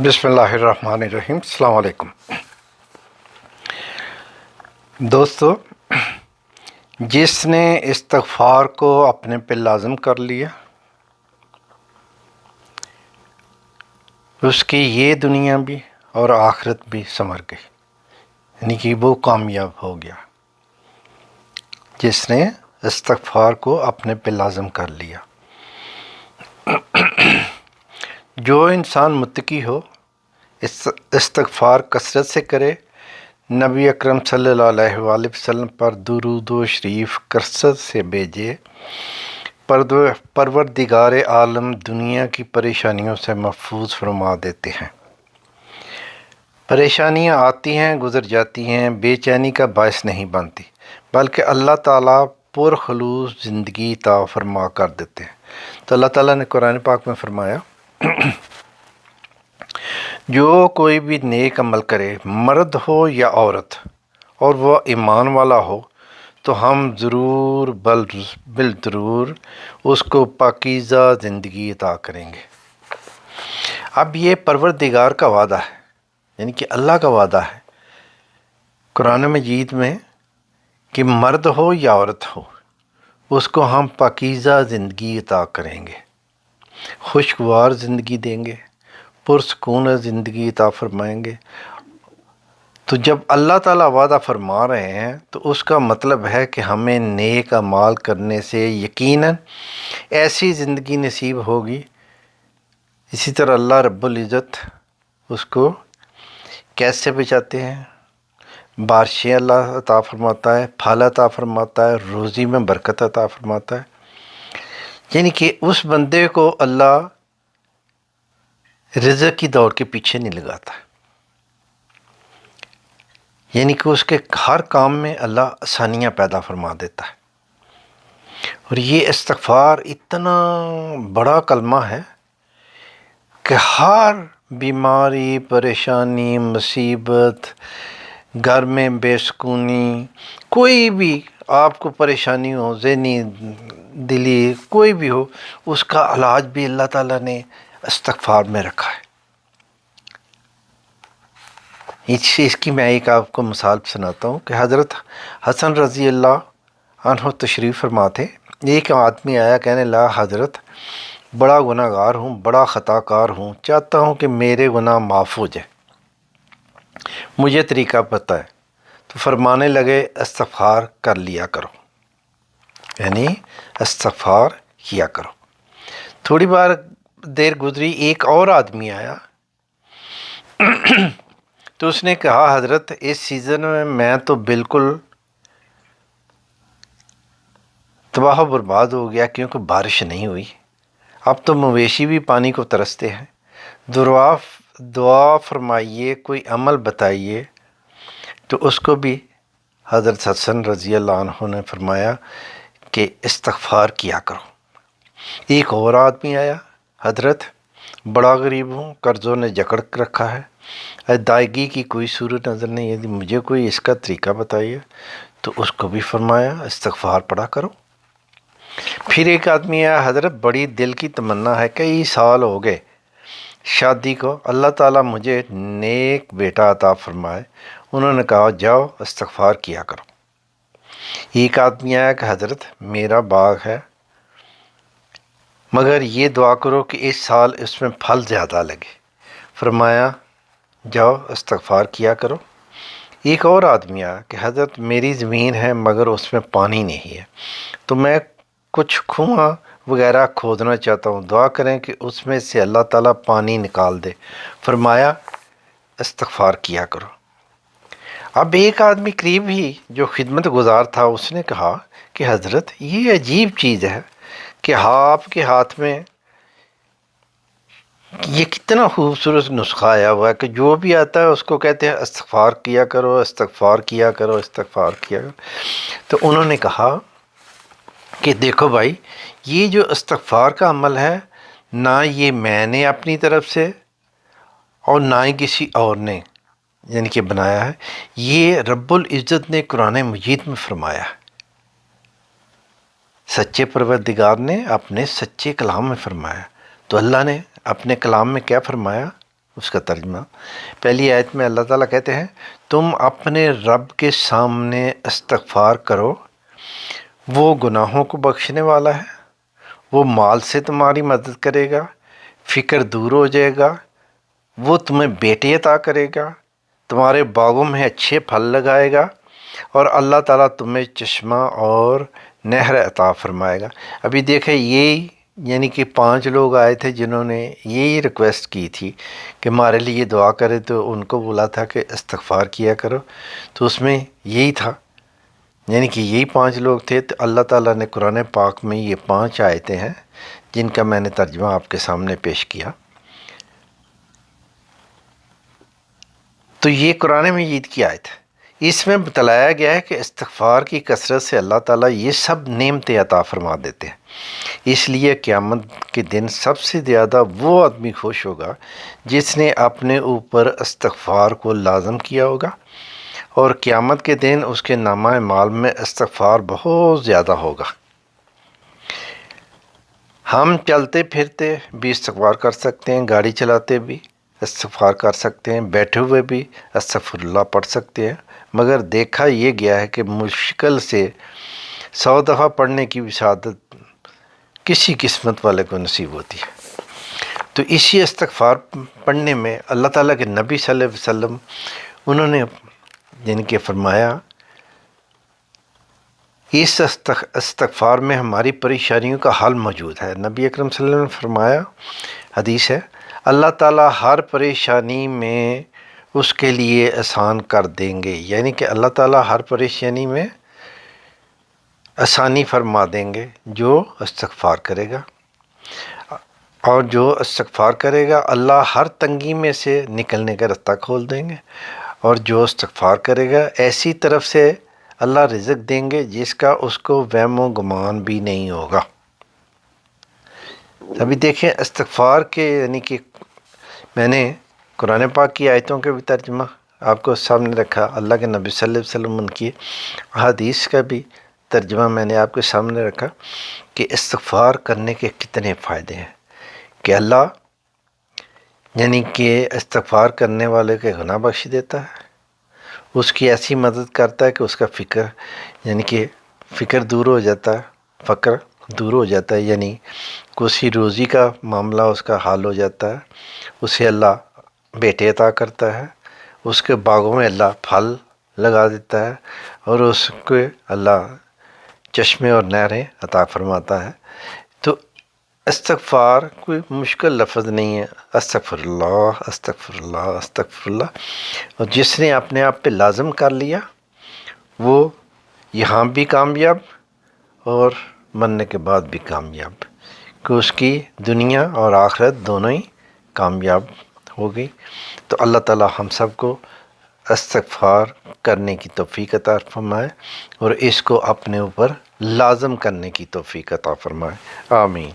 بسم اللہ الرحمن الرحیم۔ السلام علیکم دوستو، جس نے استغفار کو اپنے پہ لازم کر لیا اس کی یہ دنیا بھی اور آخرت بھی سنور گئی، یعنی کہ وہ کامیاب ہو گیا جس نے استغفار کو اپنے پہ لازم کر لیا۔ جو انسان متقی ہو استغفار کثرت سے کرے، نبی اکرم صلی اللہ علیہ وآلہ وسلم پر درود و شریف کثرت سے بھیجے، پروردگار عالم دنیا کی پریشانیوں سے محفوظ فرما دیتے ہیں۔ پریشانیاں آتی ہیں، گزر جاتی ہیں، بے چینی کا باعث نہیں بنتی، بلکہ اللہ تعالیٰ پرخلوص زندگی عطا فرما کر دیتے ہیں۔ تو اللہ تعالیٰ نے قرآن پاک میں فرمایا، جو کوئی بھی نیک عمل کرے، مرد ہو یا عورت، اور وہ ایمان والا ہو، تو ہم ضرور بالضرور اس کو پاکیزہ زندگی عطا کریں گے۔ اب یہ پروردگار کا وعدہ ہے، یعنی کہ اللہ کا وعدہ ہے قرآن مجید میں کہ مرد ہو یا عورت ہو اس کو ہم پاکیزہ زندگی عطا کریں گے، خوشگوار زندگی دیں گے، پرسکون زندگی عطا فرمائیں گے۔ تو جب اللہ تعالیٰ وعدہ فرما رہے ہیں تو اس کا مطلب ہے کہ ہمیں نیک اعمال کرنے سے یقیناً ایسی زندگی نصیب ہوگی۔ اسی طرح اللہ رب العزت اس کو کیسے بچاتے ہیں؟ بارشیں اللہ عطا فرماتا ہے، پھل عطا فرماتا ہے، روزی میں برکت عطا فرماتا ہے، یعنی کہ اس بندے کو اللہ رزق کی دوڑ کے پیچھے نہیں لگاتا، یعنی کہ اس کے ہر کام میں اللہ آسانیاں پیدا فرما دیتا ہے۔ اور یہ استغفار اتنا بڑا کلمہ ہے کہ ہر بیماری، پریشانی، مصیبت، گھر میں بے سکونی، کوئی بھی آپ کو پریشانی ہو، ذہنی، دلی، کوئی بھی ہو، اس کا علاج بھی اللہ تعالیٰ نے استغفار میں رکھا ہے۔ اس کی میں ایک آپ کو مثال سناتا ہوں کہ حضرت حسن رضی اللہ عنہ تشریف فرما تھے۔ ایک آدمی آیا کہنے لگا، حضرت بڑا گناہ گار ہوں، بڑا خطا کار ہوں، چاہتا ہوں کہ میرے گناہ معاف ہو جائے، مجھے طریقہ پتہ ہے۔ تو فرمانے لگے استغفار کر لیا کرو، یعنی استغفار کیا کرو۔ تھوڑی دیر گزری، ایک اور آدمی آیا تو اس نے کہا، حضرت اس سیزن میں تو بالکل تباہ و برباد ہو گیا کیونکہ بارش نہیں ہوئی، اب تو مویشی بھی پانی کو ترستے ہیں، دعا فرمائیے، کوئی عمل بتائیے۔ تو اس کو بھی حضرت حسن رضی اللہ عنہ نے فرمایا کہ استغفار کیا کرو۔ ایک اور آدمی آیا، حضرت بڑا غریب ہوں، قرضوں نے جکڑ رکھا ہے، ادائیگی کی کوئی صورت نظر نہیں ہے، مجھے کوئی اس کا طریقہ بتائیے۔ تو اس کو بھی فرمایا استغفار پڑھا کرو۔ پھر ایک آدمی آیا، حضرت بڑی دل کی تمنا ہے، کئی سال ہو گئے شادی کو، اللہ تعالیٰ مجھے نیک بیٹا عطا فرمائے۔ انہوں نے کہا، جاؤ استغفار کیا کرو۔ ایک آدمی آیا کہ حضرت میرا باغ ہے، مگر یہ دعا کرو کہ اس سال اس میں پھل زیادہ لگے۔ فرمایا، جاؤ استغفار کیا کرو۔ ایک اور آدمی آیا کہ حضرت میری زمین ہے مگر اس میں پانی نہیں ہے، تو میں کچھ کنواں وغیرہ کھودنا چاہتا ہوں، دعا کریں کہ اس میں سے اللہ تعالیٰ پانی نکال دے۔ فرمایا استغفار کیا کرو۔ اب ایک آدمی قریب ہی جو خدمت گزار تھا، اس نے کہا کہ حضرت یہ عجیب چیز ہے کہ آپ کے ہاتھ میں یہ کتنا خوبصورت نسخہ آیا ہوا ہے کہ جو بھی آتا ہے اس کو کہتے ہیں استغفار کیا کرو، استغفار کیا کرو، استغفار کیا کرو۔ تو انہوں نے کہا کہ دیکھو بھائی، یہ جو استغفار کا عمل ہے، نہ یہ میں نے اپنی طرف سے اور نہ ہی کسی اور نے یعنی کہ بنایا ہے، یہ رب العزت نے قرآن مجید میں فرمایا ہے، سچے پروردگار نے اپنے سچے کلام میں فرمایا۔ تو اللہ نے اپنے کلام میں کیا فرمایا؟ اس کا ترجمہ، پہلی آیت میں اللہ تعالیٰ کہتے ہیں تم اپنے رب کے سامنے استغفار کرو، وہ گناہوں کو بخشنے والا ہے، وہ مال سے تمہاری مدد کرے گا، فکر دور ہو جائے گا، وہ تمہیں بیٹے عطا کرے گا، تمہارے باغوں میں اچھے پھل لگائے گا، اور اللہ تعالیٰ تمہیں چشمہ اور نہر عطا فرمائے گا۔ ابھی دیکھیں یہی یعنی کہ 5 لوگ آئے تھے جنہوں نے یہی ریکویسٹ کی تھی کہ ہمارے لیے دعا کرے، تو ان کو بولا تھا کہ استغفار کیا کرو، تو اس میں یہی تھا، یعنی کہ یہی 5 لوگ تھے۔ تو اللہ تعالیٰ نے قرآن پاک میں یہ 5 آیتیں ہیں جن کا میں نے ترجمہ آپ کے سامنے پیش کیا۔ تو یہ قرآن مجید کی آیت ہے، اس میں بتلایا گیا ہے کہ استغفار کی کثرت سے اللہ تعالیٰ یہ سب نعمتیں عطا فرما دیتے ہیں۔ اس لیے قیامت کے دن سب سے زیادہ وہ آدمی خوش ہوگا جس نے اپنے اوپر استغفار کو لازم کیا ہوگا، اور قیامت کے دن اس کے نامہ اعمال میں استغفار بہت زیادہ ہوگا۔ ہم چلتے پھرتے بھی استغفار کر سکتے ہیں، گاڑی چلاتے بھی استغفار کر سکتے ہیں، بیٹھے ہوئے بھی استغفر اللہ پڑھ سکتے ہیں، مگر دیکھا یہ گیا ہے کہ مشکل سے 100 دفعہ پڑھنے کی وسعت کسی قسمت والے کو نصیب ہوتی ہے۔ تو اسی استغفار پڑھنے میں اللہ تعالیٰ کے نبی صلی اللہ علیہ وسلم انہوں نے یعنی کہ فرمایا اس استغفار میں ہماری پریشانیوں کا حل موجود ہے۔ نبی اکرم صلی اللہ علیہ وسلم نے فرمایا، حدیث ہے، اللہ تعالیٰ ہر پریشانی میں اس کے لیے آسان کر دیں گے، یعنی کہ اللہ تعالیٰ ہر پریشانی میں آسانی فرما دیں گے جو استغفار کرے گا، اور جو استغفار کرے گا اللہ ہر تنگی میں سے نکلنے کا راستہ کھول دیں گے، اور جو استغفار کرے گا ایسی طرف سے اللہ رزق دیں گے جس کا اس کو وہم و گمان بھی نہیں ہوگا۔ ابھی دیکھیں استغفار کے یعنی کہ میں نے قرآن پاک کی آیتوں کے بھی ترجمہ آپ کو سامنے رکھا، اللہ کے نبی صلی اللہ علیہ وسلم ان کی حدیث کا بھی ترجمہ میں نے آپ کے سامنے رکھا کہ استغفار کرنے کے کتنے فائدے ہیں، کہ اللہ یعنی کہ استغفار کرنے والے کے گناہ بخش دیتا ہے، اس کی ایسی مدد کرتا ہے کہ اس کا فکر یعنی کہ فکر دور ہو جاتا ہے، فقر دور ہو جاتا ہے، یعنی کسی روزی کا معاملہ اس کا حل ہو جاتا ہے، اسے اللہ بیٹے عطا کرتا ہے، اس کے باغوں میں اللہ پھل لگا دیتا ہے، اور اس کو اللہ چشمے اور نہریں عطا فرماتا ہے۔ تو استغفار کوئی مشکل لفظ نہیں ہے، استغفر اللہ استغفر اللہ استغفر اللہ، اور جس نے اپنے آپ پہ لازم کر لیا وہ یہاں بھی کامیاب اور مرنے کے بعد بھی کامیاب، کہ اس کی دنیا اور آخرت دونوں ہی کامیاب ہو گئی۔ تو اللہ تعالیٰ ہم سب کو استغفار کرنے کی توفیق عطا فرمائے، اور اس کو اپنے اوپر لازم کرنے کی توفیق عطا فرمائے، آمین۔